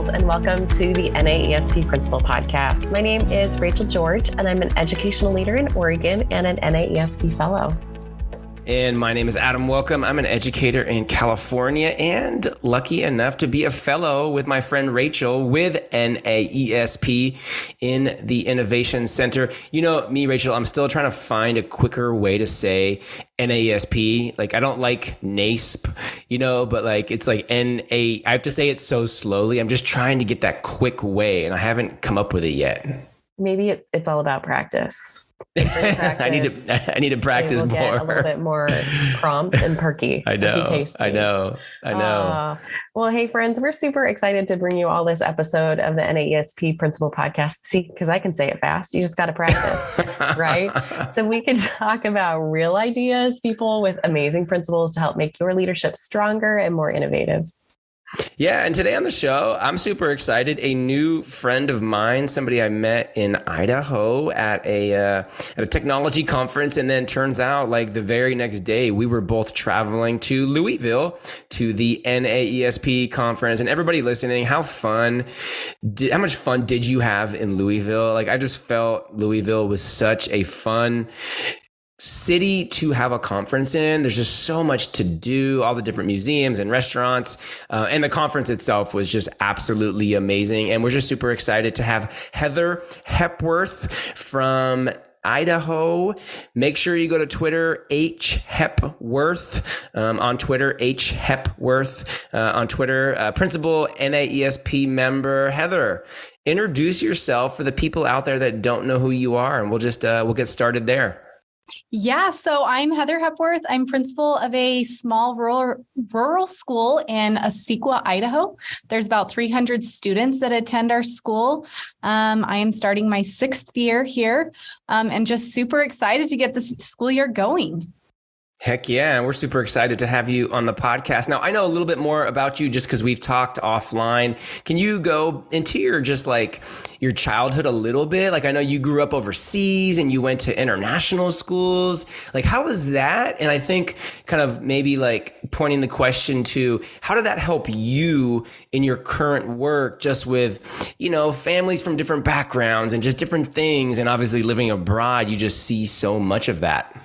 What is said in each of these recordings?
principals, and welcome to the NAESP Principal Podcast. My name is Rachael George, and I'm an educational leader in Oregon and an NAESP fellow. And my name is Adam Welcome. I'm an educator in California and lucky enough to be a fellow with my friend Rachel with NAESP in the Innovation Center. You know me, Rachel, I'm still trying to find a quicker way to say NAESP. Like, I don't like NAESP, but like, it's like I have to say it so slowly. I'm just trying to get that quick way, and I haven't come up with it yet. Maybe it's all about practice. I need to practice more. Get a little bit more prompt and perky. I know. Well, hey friends, we're super excited to bring you all this episode of the NAESP Principal Podcast. See, because I can say it fast. You just got to practice, right? So we can talk about real ideas, people with amazing principles to help make your leadership stronger and more innovative. Yeah. And today on the show, I'm super excited. A new friend of mine, somebody I met in Idaho at a technology conference. And then turns out like the very next day, we were both traveling to Louisville to the NAESP conference. And everybody listening, how much fun did you have in Louisville? Like, I just felt Louisville was such a fun city to have a conference in. There's just so much to do, all the different museums and restaurants. And the conference itself was just absolutely amazing. And we're just super excited to have Heather Hepworth from Idaho. Make sure you go to Twitter, Hepworth, on Twitter, Hepworth, on Twitter, principal NAESP member. Heather, introduce yourself for the people out there that don't know who you are, and we'll get started there. Yeah, so I'm Heather Hepworth. I'm principal of a small rural school in Acequia, Idaho. There's about 300 students that attend our school. I am starting my 6th year here, and just super excited to get this school year going. Heck yeah. And we're super excited to have you on the podcast. Now, I know a little bit more about you just because we've talked offline. Can you go into your childhood a little bit? Like, I know you grew up overseas and you went to international schools. Like, how was that? And I think kind of maybe like pointing the question to how did that help you in your current work, just with, families from different backgrounds and just different things. And obviously living abroad, you just see so much of that.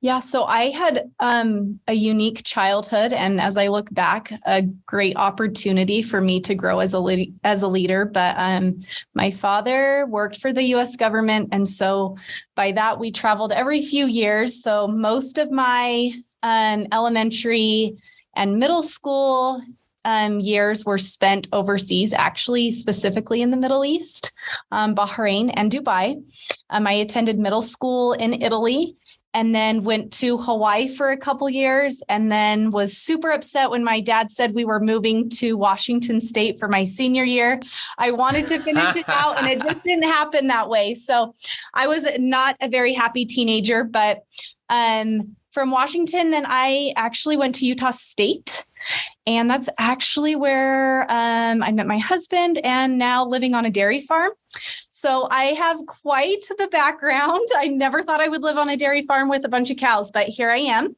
Yeah, so I had a unique childhood, and as I look back, a great opportunity for me to grow as a leader. But my father worked for the U.S. government, and so by that we traveled every few years. So most of my elementary and middle school years were spent overseas, actually specifically in the Middle East, Bahrain and Dubai. I attended middle school in Italy, and then went to Hawaii for a couple years, and then was super upset when my dad said we were moving to Washington State for my senior year. I wanted to finish it out, and it just didn't happen that way. So I was not a very happy teenager, but from Washington, then I actually went to Utah State. And that's actually where I met my husband, and now living on a dairy farm. So I have quite the background. I never thought I would live on a dairy farm with a bunch of cows, but here I am.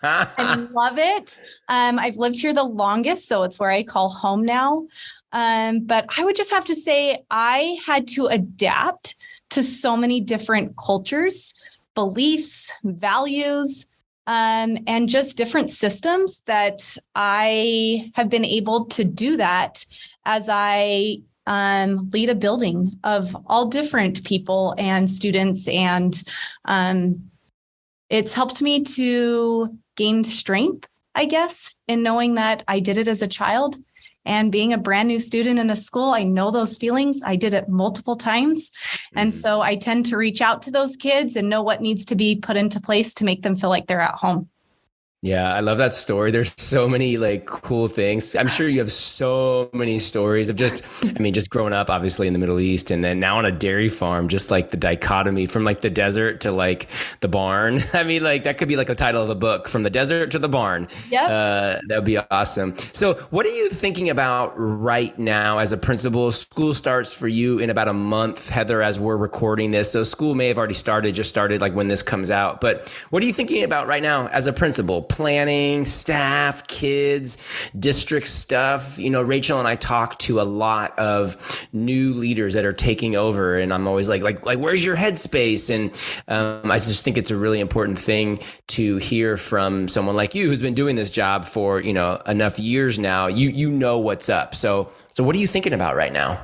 I love it. I've lived here the longest, so it's where I call home now. But I would just have to say I had to adapt to so many different cultures, beliefs, values, and just different systems that I have been able to do that as I lead a building of all different people and students. And it's helped me to gain strength, I guess, in knowing that I did it as a child. And being a brand new student in a school, I know those feelings. I did it multiple times. And so I tend to reach out to those kids and know what needs to be put into place to make them feel like they're at home. Yeah, I love that story. There's so many like cool things. I'm sure you have so many stories of just growing up obviously in the Middle East and then now on a dairy farm, just like the dichotomy from like the desert to like the barn. I mean, like that could be like the title of a book, From the Desert to the Barn. Yep. That would be awesome. So what are you thinking about right now as a principal? School starts for you in about a month, Heather, as we're recording this. So school may have already started, just started like when this comes out. But what are you thinking about right now as a principal? planning, staff, kids, district stuff. Rachel and I talk to a lot of new leaders that are taking over, and I'm always like, where's your headspace? And I just think it's a really important thing to hear from someone like you who's been doing this job for, enough years now. You know what's up. So what are you thinking about right now?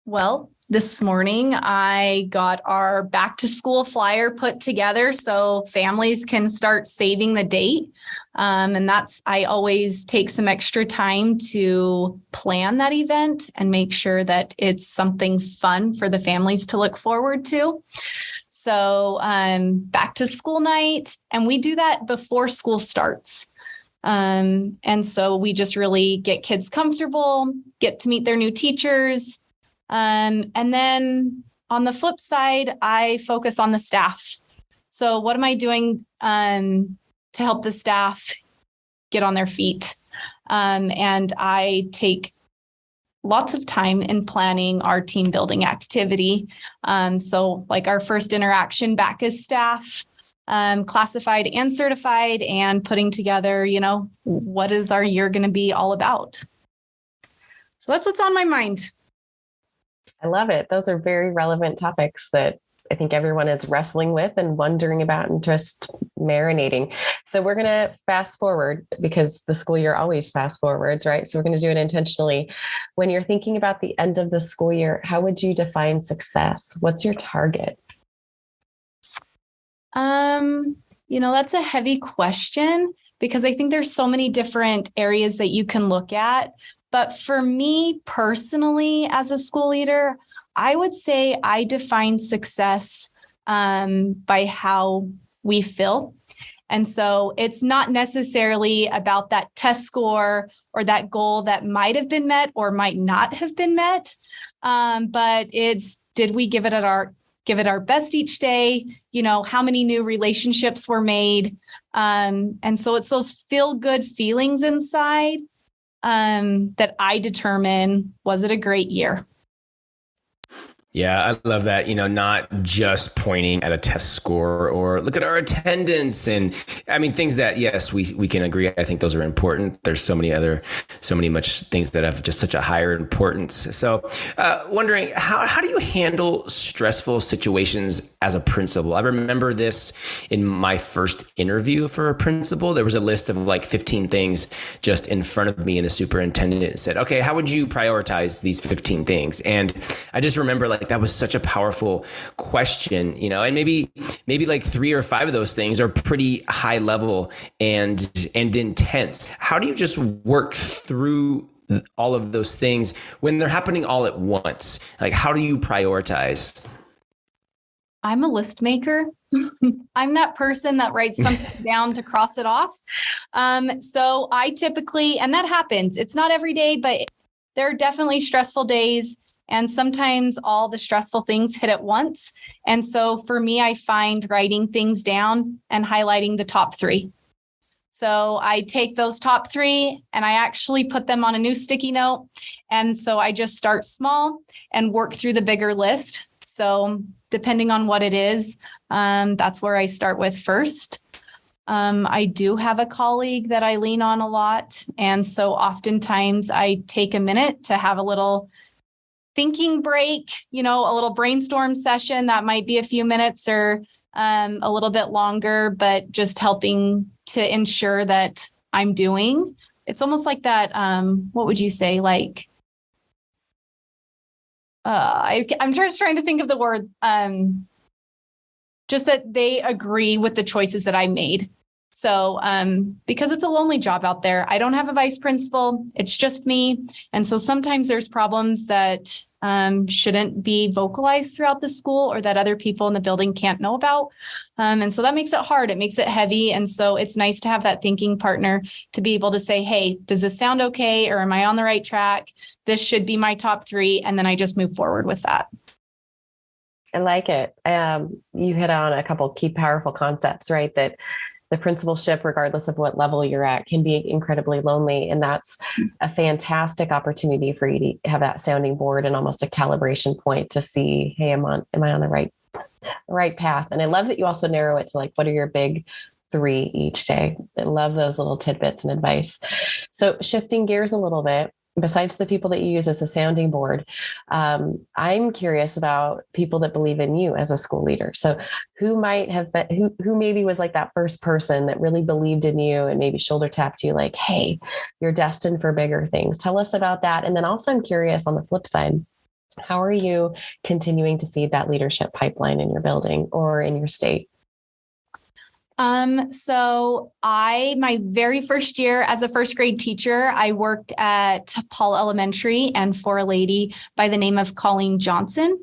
Well, this morning, I got our back to school flyer put together so families can start saving the date. I always take some extra time to plan that event and make sure that it's something fun for the families to look forward to. So back to school night, and we do that before school starts. And so we just really get kids comfortable, get to meet their new teachers. And then on the flip side, I focus on the staff. So what am I doing to help the staff get on their feet? And I take lots of time in planning our team building activity. So like our first interaction back as staff, classified and certified, and putting together, what is our year going to be all about? So that's what's on my mind. I love it. Those are very relevant topics that I think everyone is wrestling with and wondering about and just marinating. So we're going to fast forward because the school year always fast forwards, right? So we're going to do it intentionally. When you're thinking about the end of the school year, how would you define success? What's your target? That's a heavy question because I think there's so many different areas that you can look at. But for me personally, as a school leader, I would say I define success by how we feel. And so it's not necessarily about that test score or that goal that might have been met or might not have been met. But it's, did we give it our best each day? How many new relationships were made? And so it's those feel good feelings inside that I determine, was it a great year? Yeah, I love that. Not just pointing at a test score or look at our attendance. And I mean, things that, yes, we can agree. I think those are important. There's so many much things that have just such a higher importance. So wondering, how do you handle stressful situations as a principal? I remember this in my first interview for a principal. There was a list of like 15 things just in front of me, and the superintendent said, okay, how would you prioritize these 15 things? And I just remember that was such a powerful question, and maybe like 3 or 5 of those things are pretty high level and intense. How do you just work through all of those things when they're happening all at once? Like, how do you prioritize? I'm a list maker. I'm that person that writes something down to cross it off. So I typically, and that happens, it's not every day, but there are definitely stressful days. And sometimes all the stressful things hit at once. And so for me, I find writing things down and highlighting the top 3. So I take those top 3 and I actually put them on a new sticky note. And so I just start small and work through the bigger list. So depending on what it is, that's where I start with first. I do have a colleague that I lean on a lot. And so oftentimes I take a minute to have a little thinking break, a little brainstorm session that might be a few minutes or a little bit longer, but just helping to ensure that I'm doing. It's almost like that. What would you say? Like, I'm just trying to think of the word. Just that they agree with the choices that I made. So because it's a lonely job out there, I don't have a vice principal. It's just me. And so sometimes there's problems that shouldn't be vocalized throughout the school or that other people in the building can't know about. And so that makes it hard. It makes it heavy. And so it's nice to have that thinking partner to be able to say, hey, does this sound okay? Or am I on the right track? This should be my top 3. And then I just move forward with that. I like it. You hit on a couple key powerful concepts, right? That the principalship, regardless of what level you're at, can be incredibly lonely. And that's a fantastic opportunity for you to have that sounding board and almost a calibration point to see, hey, am I on the right path? And I love that you also narrow it to like, what are your big 3 each day. I love those little tidbits and advice. So shifting gears a little bit, besides the people that you use as a sounding board, I'm curious about people that believe in you as a school leader. So who might have been, who maybe was like that first person that really believed in you and maybe shoulder tapped you like, hey, you're destined for bigger things. Tell us about that. And then also I'm curious on the flip side, how are you continuing to feed that leadership pipeline in your building or in your state? So my very first year as a first grade teacher, I worked at Paul Elementary and for a lady by the name of Colleen Johnson.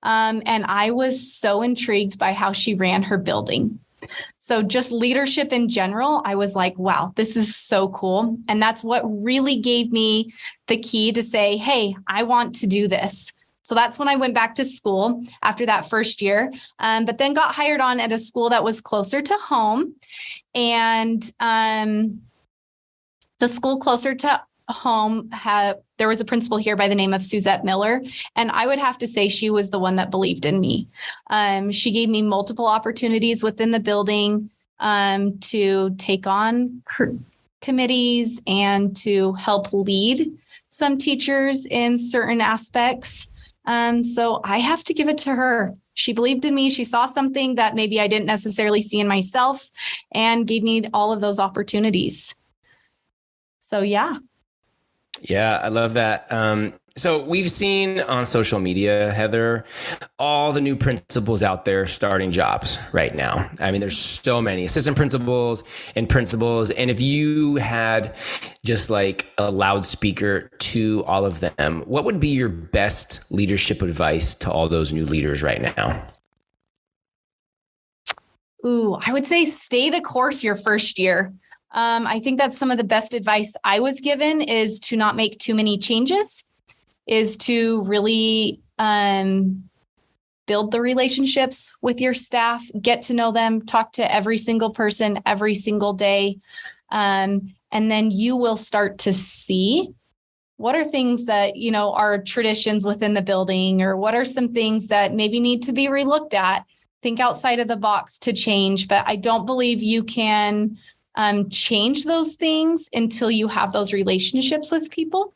And I was so intrigued by how she ran her building. So just leadership in general, I was like, wow, this is so cool. And that's what really gave me the key to say, hey, I want to do this. So that's when I went back to school after that first year, but then got hired on at a school that was closer to home. And the school closer to home there was a principal here by the name of Suzette Miller. And I would have to say she was the one that believed in me. She gave me multiple opportunities within the building to take on committees and to help lead some teachers in certain aspects. So I have to give it to her. She believed in me. She saw something that maybe I didn't necessarily see in myself and gave me all of those opportunities. So, yeah. Yeah, I love that. So we've seen on social media, Heather, all the new principals out there starting jobs right now. I mean, there's so many assistant principals and principals. And if you had just like a loudspeaker to all of them, what would be your best leadership advice to all those new leaders right now? Ooh, I would say stay the course your first year. I think that's some of the best advice I was given is to not make too many changes, is to really build the relationships with your staff, get to know them, talk to every single person every single day. And then you will start to see what are things that, are traditions within the building, or what are some things that maybe need to be relooked at. Think outside of the box to change. But I don't believe you can change those things until you have those relationships with people.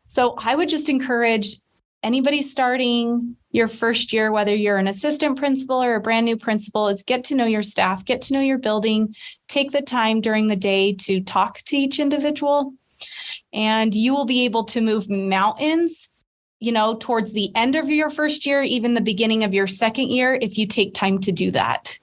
So I would just encourage anybody starting your first year, whether you're an assistant principal or a brand new principal, is get to know your staff, get to know your building, take the time during the day to talk to each individual, and you will be able to move mountains, towards the end of your first year, even the beginning of your second year, if you take time to do that.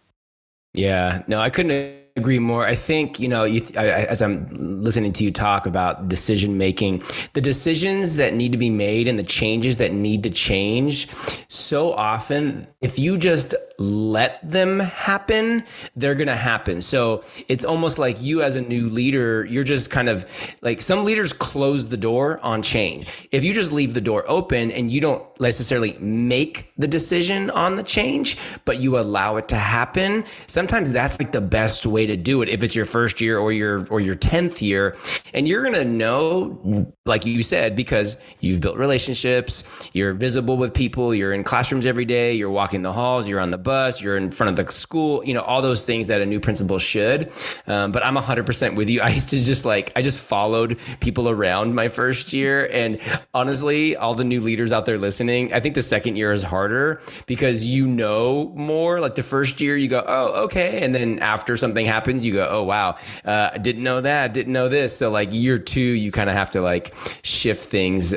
Yeah, no, I couldn't agree more. I think, as I'm listening to you talk about decision making, the decisions that need to be made and the changes that need to change, so often, if you just let them happen, they're going to happen. So it's almost like you as a new leader, you're just kind of like, some leaders close the door on change. If you just leave the door open and you don't necessarily make the decision on the change, but you allow it to happen, sometimes that's like the best way to do it. If it's your first year or your 10th year, and you're going to know, like you said, because you've built relationships, you're visible with people, you're in classrooms every day, you're walking the halls, you're on the bus, you're in front of the school, all those things that a new principal should. But I'm 100% with you. I used to I just followed people around my first year. And honestly, all the new leaders out there listening, I think the second year is harder because more. Like the first year you go, oh, okay. And then after something happens, you go, oh, wow, I didn't know that, didn't know this. So like year 2, you kind of have to shift things.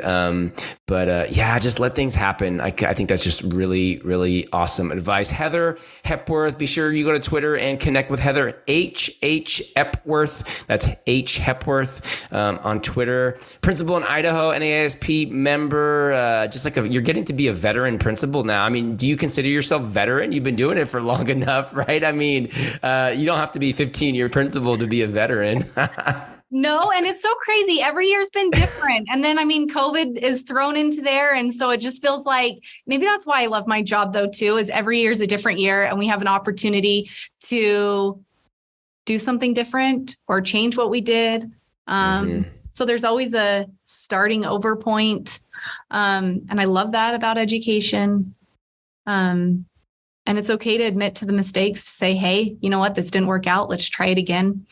But just let things happen. I think that's just really, really awesome advice. Heather Hepworth, be sure you go to Twitter and connect with Heather, H Hepworth. That's H Hepworth on Twitter. Principal in Idaho, NAISP member, you're getting to be a veteran principal now. I mean, do you consider yourself veteran? You've been doing it for long enough, right? I mean, you don't have to be 15-year principal to be a veteran. No, and it's so crazy. Every year's been different. And then, COVID is thrown into there. And so it just feels like maybe that's why I love my job, though, too, is every year is a different year. And we have an opportunity to do something different or change what we did. So there's always a starting over point. And I love that about education. And it's okay to admit to the mistakes, to say, hey, you know what, this didn't work out. Let's try it again.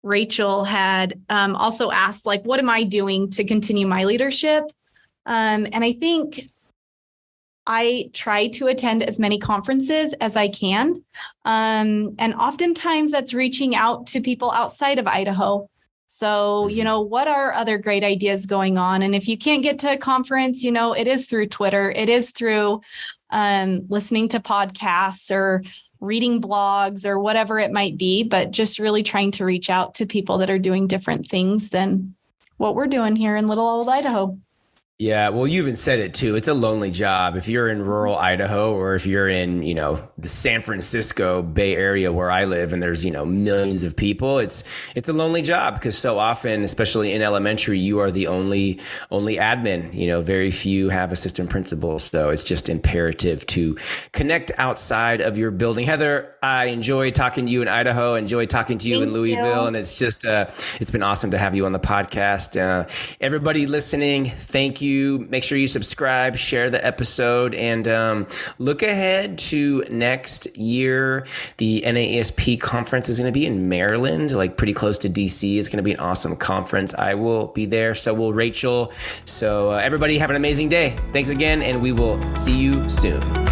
Rachel had also asked, like, what am I doing to continue my leadership? And I think I try to attend as many conferences as I can. And oftentimes that's reaching out to people outside of Idaho. So, what are other great ideas going on? And if you can't get to a conference, it is through Twitter. It is through listening to podcasts or reading blogs or whatever it might be, but just really trying to reach out to people that are doing different things than what we're doing here in little old Idaho. Yeah, well, you even said it too. It's a lonely job. If you're in rural Idaho or if you're in, the San Francisco Bay Area where I live and there's, millions of people, it's a lonely job because so often, especially in elementary, you are the only admin. Very few have assistant principals. So it's just imperative to connect outside of your building. Heather, I enjoy talking to you in Idaho, enjoy talking to you in Louisville. And it's just, it's been awesome to have you on the podcast. Everybody listening, thank you. Make sure you subscribe, share the episode, and look ahead to next year. The NAESP conference is going to be in Maryland, like pretty close to DC. It's going to be an awesome conference. I will be there. So will Rachel. So everybody have an amazing day. Thanks again, and we will see you soon.